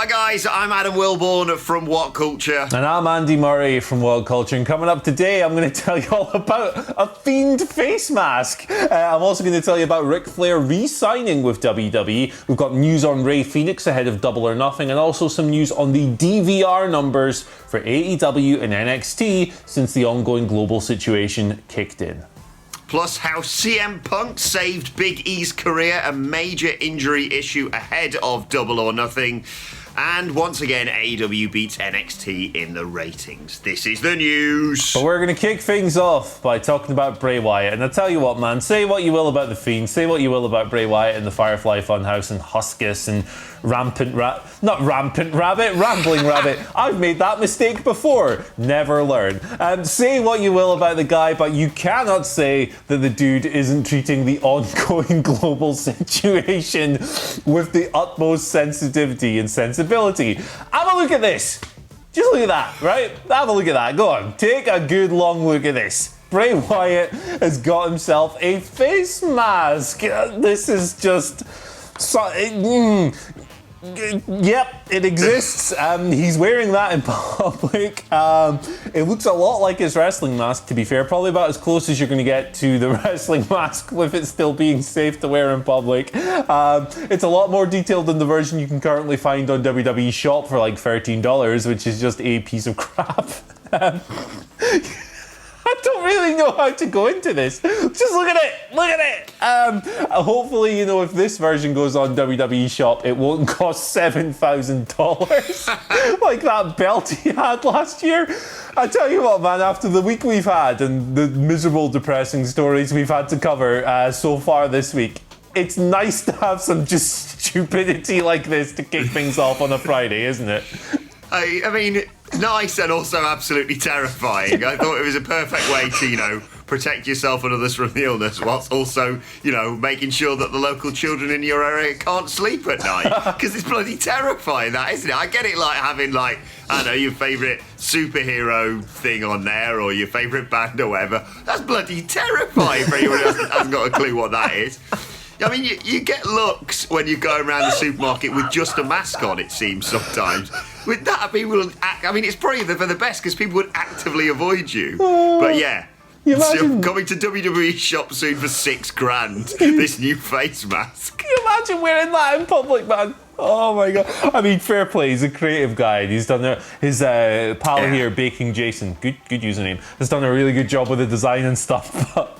Hi guys, I'm Adam Wilborn from What Culture. And I'm Andy Murray from World Culture. And coming up today, I'm going to tell you all about a Fiend face mask. I'm also going to tell you about Ric Flair re-signing with WWE. We've got news on Rey Fenix ahead of Double or Nothing, and also some news on the DVR numbers for AEW and NXT since the ongoing global situation kicked in. Plus, how CM Punk saved Big E's career, a major injury issue ahead of Double or Nothing. And once again, AEW beats NXT in the ratings. This is the news. But we're going to kick things off by talking about Bray Wyatt. And I'll tell you what, man, say what you will about The Fiend, say what you will about Bray Wyatt and the Firefly Funhouse and Huskus and Rambling Rabbit. I've made that mistake before. Never learn. Say what you will about the guy, but you cannot say that the dude isn't treating the ongoing global situation with the utmost sensitivity and sensibility. Have a look at this. Just look at that, right? Have a look at that. Go on, take a good long look at this. Bray Wyatt has got himself a face mask. This is just... Yep, it exists. He's wearing that in public. It looks a lot like his wrestling mask, to be fair. Probably about as close as you're going to get to the wrestling mask with it still being safe to wear in public. It's a lot more detailed than the version you can currently find on WWE Shop for like $13, which is just a piece of crap. I don't really know how to go into this. Just look at it. Look at it. Hopefully, if this version goes on WWE Shop, it won't cost $7,000 like that belt he had last year. I tell you what, man, after the week we've had and the miserable, depressing stories we've had to cover so far this week, it's nice to have some just stupidity like this to kick things off on a Friday, isn't it? I mean, nice and also absolutely terrifying. I thought it was a perfect way to, protect yourself and others from the illness, whilst also, making sure that the local children in your area can't sleep at night. Because it's bloody terrifying, that, isn't it? I get it, like having, your favourite superhero thing on there or your favourite band or whatever. That's bloody terrifying for anyone who hasn't got a clue what that is. I mean, you get looks when you're going around the supermarket with just a mask on, it seems, sometimes. With that, people will it's probably for the best because people would actively avoid you. But yeah, so coming to WWE Shop soon for $6,000, this new face mask. Can you imagine wearing that in public, man? Oh my God. I mean, fair play. He's a creative guy. And he's done his pal here, Baking Jason, good username, has done a really good job with the design and stuff. But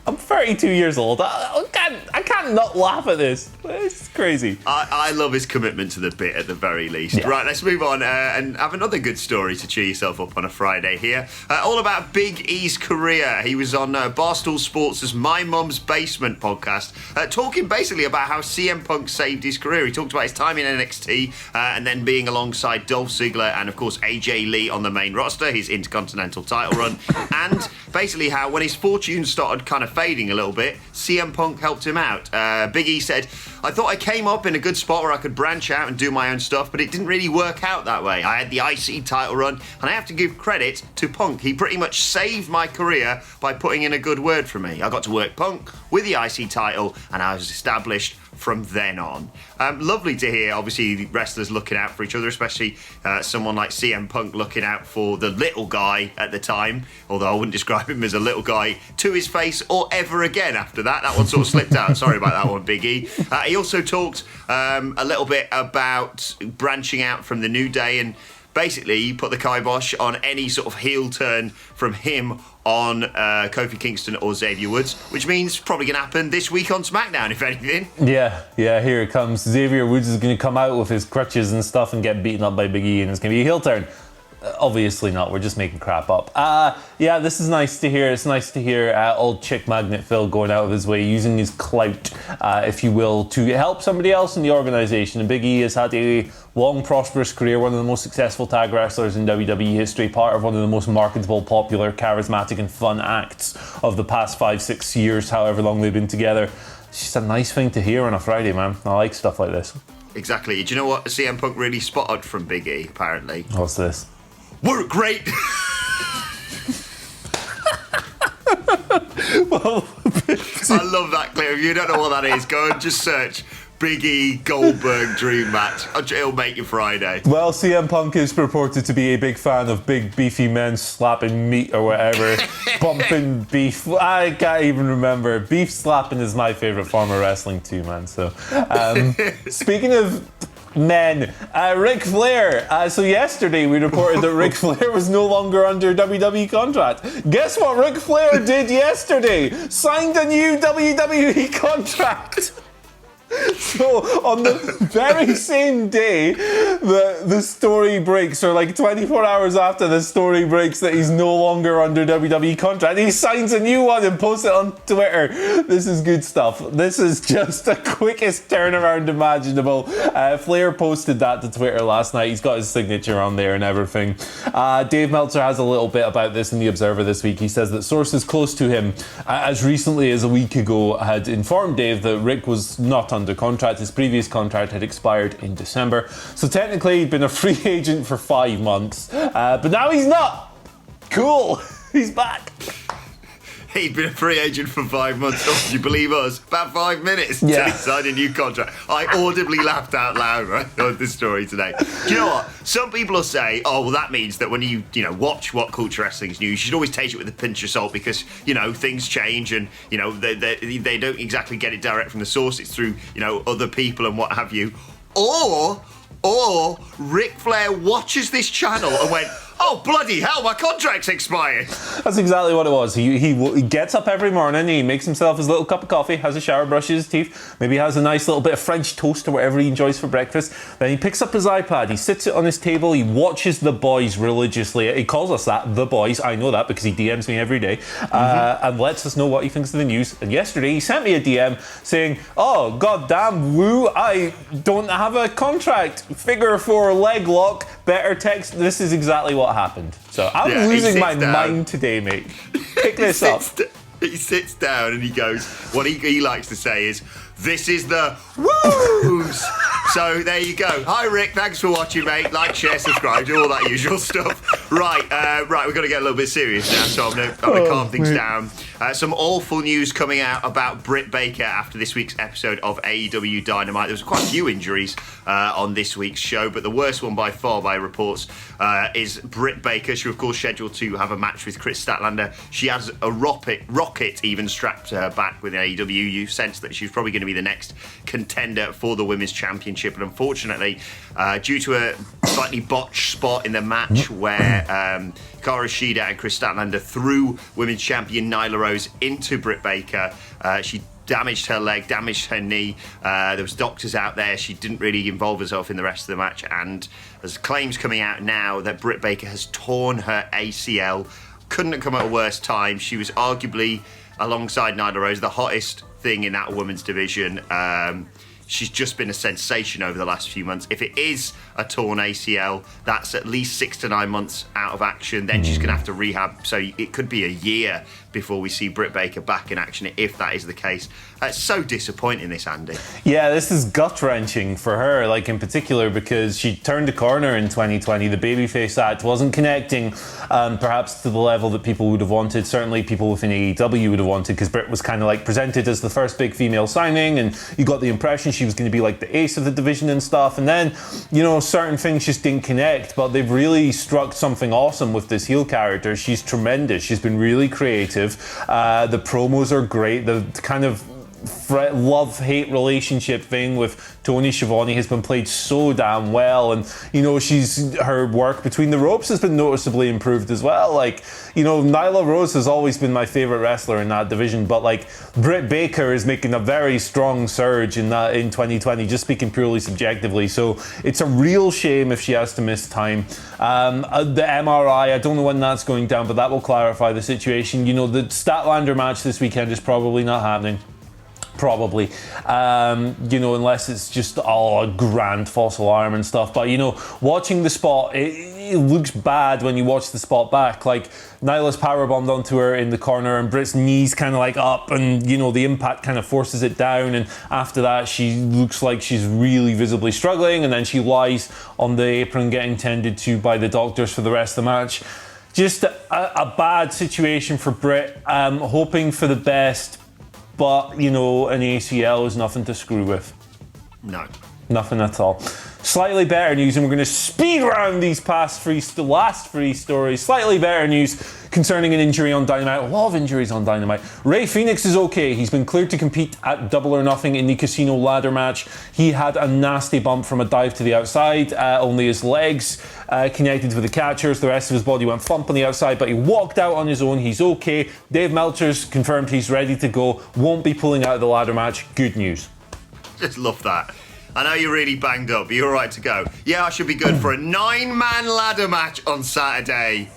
I'm 32 years old. I can't not laugh at this. It's crazy. I love his commitment to the bit at the very least. Yeah. Right, let's move on and have another good story to cheer yourself up on a Friday here. All about Big E's career. He was on Barstool Sports' My Mum's Basement podcast, talking basically about how CM Punk saved his career. He talked about his time in NXT and then being alongside Dolph Ziggler and, of course, AJ Lee on the main roster, his Intercontinental title run, and basically how when his fortunes started kind of fading a little bit, CM Punk helped him out. Big E said, I thought I came up in a good spot where I could branch out and do my own stuff, but it didn't really work out that way. I had the IC title run, and I have to give credit to Punk. He pretty much saved my career by putting in a good word for me. I got to work Punk with the IC title, and I was established from then on. Lovely to hear, obviously, the wrestlers looking out for each other, especially someone like CM Punk looking out for the little guy at the time, although I wouldn't describe him as a little guy to his face or ever again after that. That one sort of slipped out. Sorry about that one, Big E. He also talked a little bit about branching out from the New Day and basically put the kibosh on any sort of heel turn from him on Kofi Kingston or Xavier Woods, which means probably going to happen this week on SmackDown, if anything. Yeah, here it comes. Xavier Woods is going to come out with his crutches and stuff and get beaten up by Big E, and it's going to be a heel turn. Obviously not, we're just making crap up. Yeah, this is nice to hear. It's nice to hear old chick magnet Phil going out of his way, using his clout, if you will, to help somebody else in the organisation. And Big E has had a long, prosperous career, one of the most successful tag wrestlers in WWE history, part of one of the most marketable, popular, charismatic and fun acts of the past 5-6 years, however long they've been together. It's just a nice thing to hear on a Friday, man. I like stuff like this. Exactly. Do you know what CM Punk really spotted from Big E, apparently? What's this? Work great. Well, I love that clip. If you don't know what that is, go and just search Big E Goldberg dream match. It'll make your Friday. Well, CM Punk is purported to be a big fan of big beefy men slapping meat or whatever. Bumping beef. I can't even remember. Beef slapping is my favourite form of wrestling too, man. So, speaking of men, Ric Flair. So yesterday we reported that Ric Flair was no longer under WWE contract. Guess what Ric Flair did yesterday? Signed a new WWE contract. So on the very same day the story breaks, or like 24 hours after the story breaks that he's no longer under WWE contract, he signs a new one and posts it on Twitter. This is good stuff. This is just the quickest turnaround imaginable. Flair posted that to Twitter last night. He's got his signature on there and everything. Dave Meltzer has a little bit about this in The Observer this week. He says that sources close to him, as recently as a week ago, had informed Dave that Rick was not under contract. His previous contract had expired in December. So technically he'd been a free agent for 5 months. But now he's not. Cool. He's back. He'd been a free agent for 5 months. Oh, do you believe us? About 5 minutes Yeah. till he signed a new contract. I audibly laughed out loud when I heard this story today. Do you know what? Some people will say, oh, well, that means that when you watch What Culture Wrestling's news, you should always take it with a pinch of salt because, things change and, they don't exactly get it direct from the source. It's through, other people and what have you. Or Ric Flair watches this channel and went, oh, bloody hell, my contract's expired. That's exactly what it was. He gets up every morning, he makes himself his little cup of coffee, has a shower, brushes his teeth, maybe has a nice little bit of French toast or whatever he enjoys for breakfast. Then he picks up his iPad, he sits it on his table, he watches The Boys religiously. He calls us that, The Boys. I know that because he DMs me every day, and lets us know what he thinks of the news. And yesterday he sent me a DM saying, oh, goddamn, woo, I don't have a contract. Figure 4 leg lock, better text. This is exactly what happened. So I'm losing my mind today, mate. Pick this up. He sits down and he goes, what he likes to say is, this is the woos. So there you go. Hi, Rick. Thanks for watching, mate. Like, share, subscribe, do all that usual stuff. Right, we've got to get a little bit serious now, so I'm going to calm things down. Some awful news coming out about Britt Baker after this week's episode of AEW Dynamite. There was quite a few injuries on this week's show, but the worst one by far, by reports, is Britt Baker. She was, of course, scheduled to have a match with Chris Statlander. She has a rocket even strapped to her back with AEW. You sense that she was probably going to be the next contender for the Women's Championship, and unfortunately, due to a slightly botched spot in the match where Hikaru Shida and Chris Statlander threw Women's Champion Nyla Rose into Britt Baker, she damaged her leg, damaged her knee. There was doctors out there. She didn't really involve herself in the rest of the match, and there's claims coming out now that Britt Baker has torn her ACL. Couldn't have come at a worse time. She was arguably, alongside Nyla Rose, the hottest thing in that women's division. She's just been a sensation over the last few months. If it is a torn ACL, that's at least 6 to 9 months out of action. Then she's going to have to rehab. So it could be a year before we see Britt Baker back in action, if that is the case. It's so disappointing, this, Andy. Yeah, this is gut-wrenching for her, like in particular, because she turned a corner in 2020. The Babyface Act wasn't connecting, perhaps to the level that people would have wanted. Certainly people within AEW would have wanted, because Britt was kind of like presented as the first big female signing, and you got the impression she was going to be like the ace of the division and stuff. And then, certain things just didn't connect, but they've really struck something awesome with this heel character. She's tremendous. She's been really creative. The promos are great. The kind of love-hate relationship thing with Tony Schiavone has been played so damn well, and her work between the ropes has been noticeably improved as well. Like, Nyla Rose has always been my favorite wrestler in that division, but like Britt Baker is making a very strong surge in 2020, just speaking purely subjectively. So it's a real shame if she has to miss time. The MRI, I don't know when that's going down, but that will clarify the situation. The Statlander match this weekend is probably not happening. Probably, unless it's just a grand false alarm and stuff. But watching the spot, it looks bad when you watch the spot back. Like, Nyla's powerbombed onto her in the corner, and Britt's knees kind of like up, and the impact kind of forces it down. And after that, she looks like she's really visibly struggling, and then she lies on the apron getting tended to by the doctors for the rest of the match. Just a bad situation for Britt. Hoping for the best. But, an ACL is nothing to screw with. No. Nothing at all. Slightly better news, and we're going to speed round these last three stories. Slightly better news concerning an injury on Dynamite. A lot of injuries on Dynamite. Rey Fenix is okay. He's been cleared to compete at Double or Nothing in the Casino ladder match. He had a nasty bump from a dive to the outside. Only his legs connected with the catchers. The rest of his body went thump on the outside, but he walked out on his own. He's okay. Dave Meltzer's confirmed he's ready to go. Won't be pulling out of the ladder match. Good news. Just love that. I know you're really banged up. Are you all right to go? Yeah, I should be good for a 9-man ladder match on Saturday.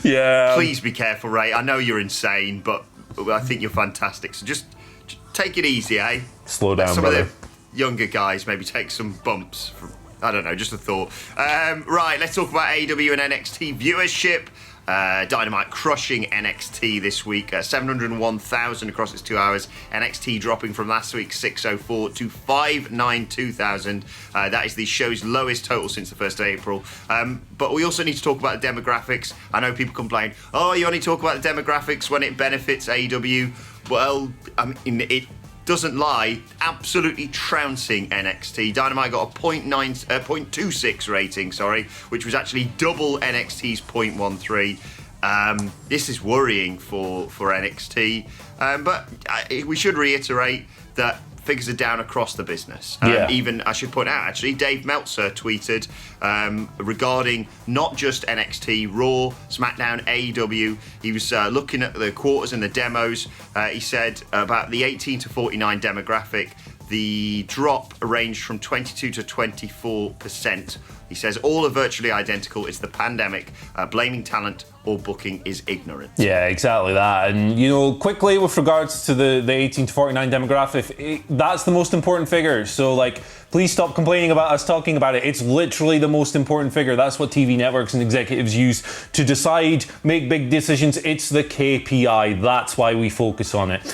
Yeah. Please be careful, Ray. I know you're insane, but I think you're fantastic. So just take it easy, eh? Slow down, some brother. of the younger guys maybe take some bumps. I don't know, just a thought. Right, let's talk about AEW and NXT viewership. Dynamite crushing NXT this week, 701,000 across its 2 hours. NXT dropping from last week's 604 to 592,000. That is the show's lowest total since the 1st of April. But we also need to talk about the demographics. I know people complain, oh, you only talk about the demographics when it benefits AEW. Well, I mean, it doesn't lie, absolutely trouncing NXT. Dynamite got a 0.26 rating, which was actually double NXT's 0.13. This is worrying for NXT, but we should reiterate that figures are down across the business. Even, I should point out, actually, Dave Meltzer tweeted regarding not just NXT, Raw, SmackDown, AEW. He was looking at the quarters and the demos. He said about the 18 to 49 demographic, the drop ranged from 22 to 24%. He says all are virtually identical. It's the pandemic. Blaming talent or booking is ignorant. Yeah, exactly that. And, you know, quickly with regards to the 18 to 49 demographic, that's the most important figure. So, like, please stop complaining about us talking about it. It's literally the most important figure. That's what TV networks and executives use to decide, make big decisions. It's the KPI. That's why we focus on it.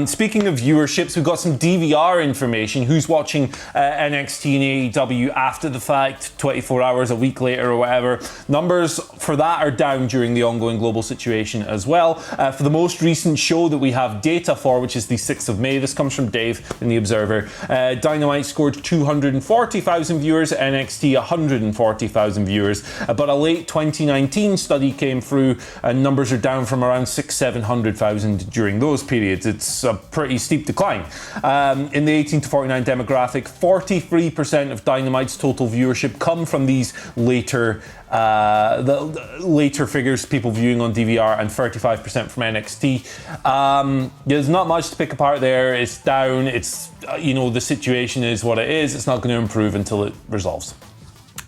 Speaking of viewerships, we've got some DVR information. Who's watching NXT and AEW after the fact, 24 hours, a week later or whatever. Numbers for that are down during the ongoing global situation as well. For the most recent show that we have data for, which is the 6th of May, this comes from Dave in The Observer, Dynamite scored 240,000 viewers, NXT 140,000 viewers. But a late 2019 study came through and numbers are down from around 600,000-700,000 during those periods. It's a pretty steep decline. In the 18 to 49 demographic, 43% of Dynamite's total viewership come from these later the later figures, people viewing on DVR, and 35% from NXT. There's not much to pick apart there. It's down. It's the situation is what it is. It's not going to improve until it resolves.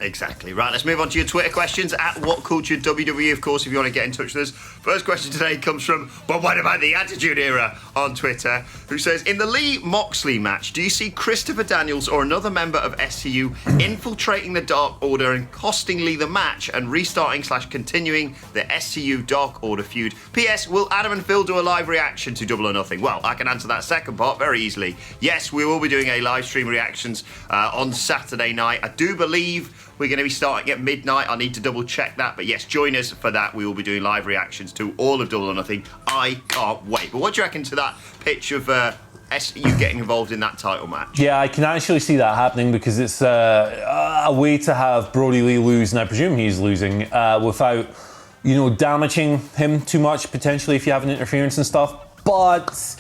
Exactly. Right, let's move on to your Twitter questions at WhatCultureWWE, of course, if you want to get in touch with us. First question today comes from, but what about the Attitude Era on Twitter, who says, in the Lee Moxley match, do you see Christopher Daniels or another member of SCU infiltrating the Dark Order and costing Lee the match and restarting/continuing the SCU Dark Order feud? P.S. Will Adam and Phil do a live reaction to Double or Nothing? Well, I can answer that second part very easily. Yes, we will be doing a live stream reactions on Saturday night. I do believe we're going to be starting at midnight. I need to double check that. But yes, join us for that. We will be doing live reactions to all of Double or Nothing. I can't wait. But what do you reckon to that pitch of SCU getting involved in that title match? Yeah, I can actually see that happening because it's a way to have Brody Lee lose, and I presume he's losing, without, damaging him too much, potentially, if you have an interference and stuff. But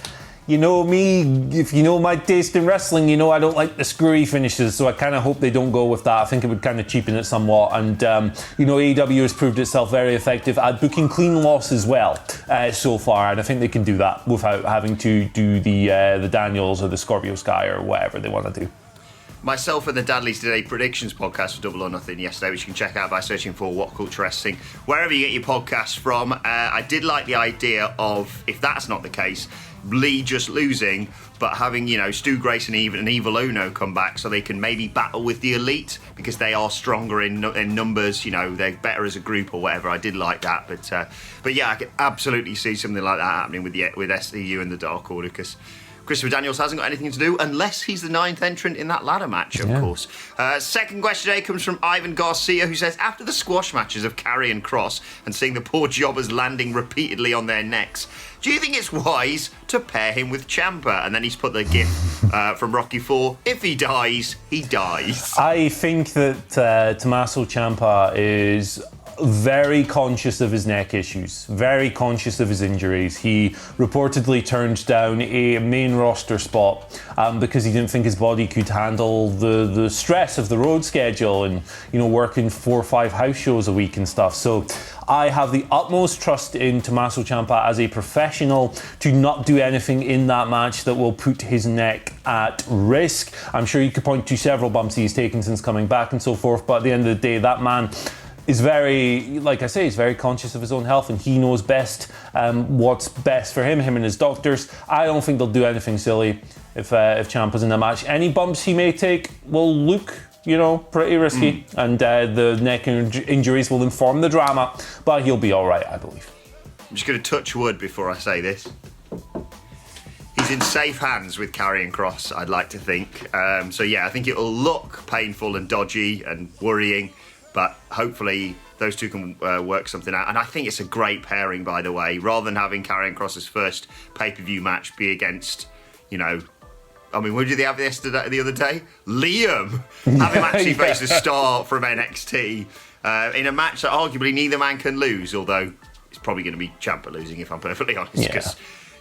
you know me, if you know my taste in wrestling, I don't like the screwy finishes, so I kind of hope they don't go with that. I think it would kind of cheapen it somewhat. And, AEW has proved itself very effective at booking clean loss as well so far, and I think they can do that without having to do the Daniels or the Scorpio Sky or whatever they want to do. Myself and the Dadleys did a predictions podcast for Double or Nothing yesterday, which you can check out by searching for What Culture Wrestling, wherever you get your podcasts from. I did like the idea of, if that's not the case, Lee just losing, but having, Stu Grayson and Evil Uno come back so they can maybe battle with the Elite because they are stronger in numbers, they're better as a group or whatever. I did like that, but yeah, I could absolutely see something like that happening with SCU and the Dark Order because Christopher Daniels hasn't got anything to do unless he's the 9th entrant in that ladder match, of course. Second question today comes from Ivan Garcia, who says, after the squash matches of Karrion Kross and seeing the poor jobbers landing repeatedly on their necks, do you think it's wise to pair him with Ciampa? And then he's put the gif from Rocky IV. If he dies, he dies. I think that Tommaso Ciampa is very conscious of his neck issues, very conscious of his injuries. He reportedly turned down a main roster spot because he didn't think his body could handle the stress of the road schedule and, you know, working 4 or 5 house shows a week and stuff. So I have the utmost trust in Tommaso Ciampa as a professional to not do anything in that match that will put his neck at risk. I'm sure you could point to several bumps he's taken since coming back and so forth, but at the end of the day, that man is very, like I say, he's very conscious of his own health, and he knows best what's best for him and his doctors. I don't think they'll do anything silly if Ciampa's in the match. Any bumps he may take will look, you know, pretty risky, and the neck injuries will inform the drama, but he'll be all right, I believe. I'm just going to touch wood before I say this. He's in safe hands with Karrion Kross, I'd like to think. So yeah, I think it'll look painful and dodgy and worrying, but hopefully those two can work something out. And I think it's a great pairing, by the way, rather than having Karrion Kross's first pay-per-view match be against, you know, I mean, who did they have the other day? Liam! Have him actually face a star from NXT in a match that arguably neither man can lose, although it's probably going to be Ciampa losing, if I'm perfectly honest, because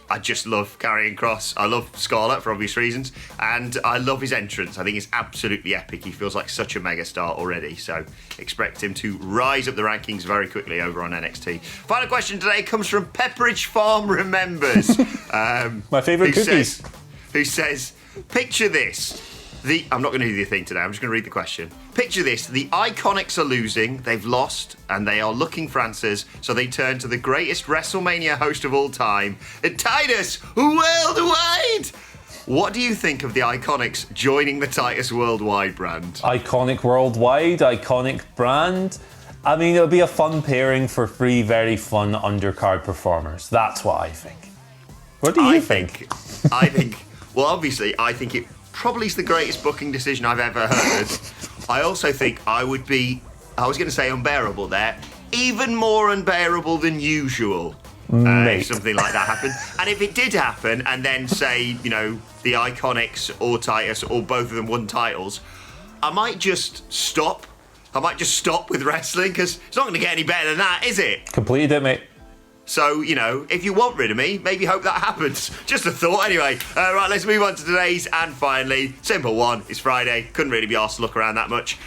I just love Karrion Kross. I love Scarlett for obvious reasons, and I love his entrance. I think it's absolutely epic. He feels like such a megastar already, so expect him to rise up the rankings very quickly over on NXT. Final question today comes from Pepperidge Farm Remembers. My favourite cookies. Who says, picture this. I'm not going to do the thing today, I'm just going to read the question. Picture this, the Iconics are losing, they've lost, and they are looking for answers, so they turn to the greatest WrestleMania host of all time, Titus Worldwide! What do you think of the Iconics joining the Titus Worldwide brand? Iconic Worldwide, iconic brand. I mean, it'll be a fun pairing for 3 very fun undercard performers. That's what I think. What do you think? I think, well, obviously, I think it probably is the greatest booking decision I've ever heard. I also think I was going to say unbearable there, even more unbearable than usual if something like that happened. And if it did happen, and then say, you know, the Iconics or Titus or both of them won titles, I might just stop. I might just stop with wrestling, because it's not going to get any better than that, is it? Completed it, mate. So, you know, if you want rid of me, maybe hope that happens. Just a thought, anyway. Right, let's move on to today's, and finally, simple one. It's Friday. Couldn't really be asked to look around that much.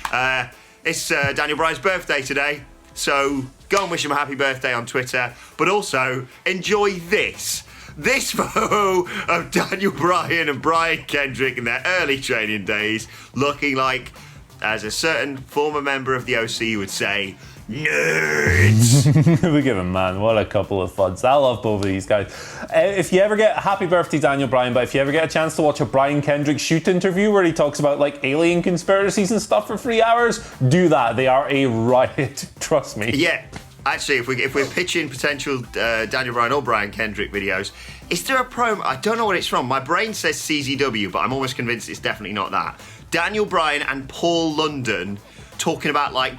It's Daniel Bryan's birthday today, so go and wish him a happy birthday on Twitter. But also, enjoy this. This photo of Daniel Bryan and Brian Kendrick in their early training days, looking like, as a certain former member of the OC would say, nerds. Look at him, man. What a couple of fuds. I love both of these guys. If you ever get, happy birthday, Daniel Bryan, but if you ever get a chance to watch a Brian Kendrick shoot interview where he talks about like alien conspiracies and stuff for 3 hours, do that. They are a riot. Trust me. Yeah. Actually, if we're pitching potential Daniel Bryan or Brian Kendrick videos, is there a promo? I don't know what it's from. My brain says CZW, but I'm almost convinced it's definitely not that. Daniel Bryan and Paul London talking about like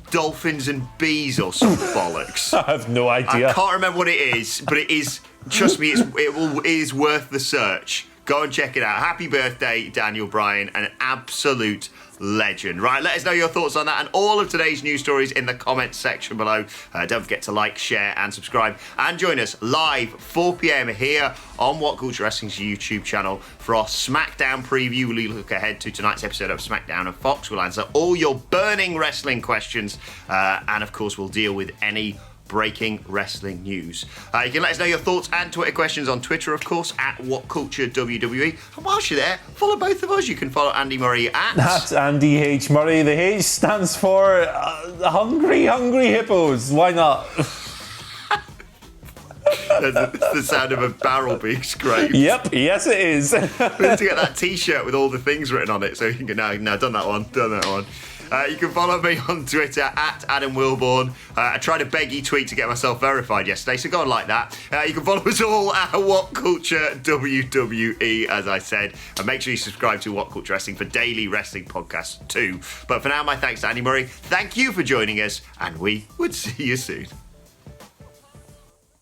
dolphins and bees or some bollocks. I have no idea. I can't remember what it is, but it is, trust me, it is worth the search. Go and check it out. Happy birthday, Daniel Bryan, an absolute legend. Right, let us know your thoughts on that and all of today's news stories in the comments section below. Don't forget to like, share and subscribe, and join us live 4 p.m. here on What Culture Wrestling's YouTube channel for our SmackDown preview. We'll look ahead to tonight's episode of SmackDown, and Fox will answer all your burning wrestling questions, and of course we'll deal with any breaking wrestling news. You can let us know your thoughts and Twitter questions on Twitter, of course, at WhatCultureWWE. And whilst you're there, follow both of us. You can follow Andy Murray at... That's Andy H. Murray. The H stands for Hungry Hippos. Why not? the sound of a barrel being scraped. Yep, yes it is. We need to get that t-shirt with all the things written on it so you can go, no, done that one. You can follow me on Twitter at Adam Wilborn. I tried a beggy tweet to get myself verified yesterday, so go on like that. You can follow us all at What Culture WWE, as I said. And make sure you subscribe to What Culture Wrestling for daily wrestling podcasts too. But for now, my thanks to Andy Murray. Thank you for joining us, and we would see you soon.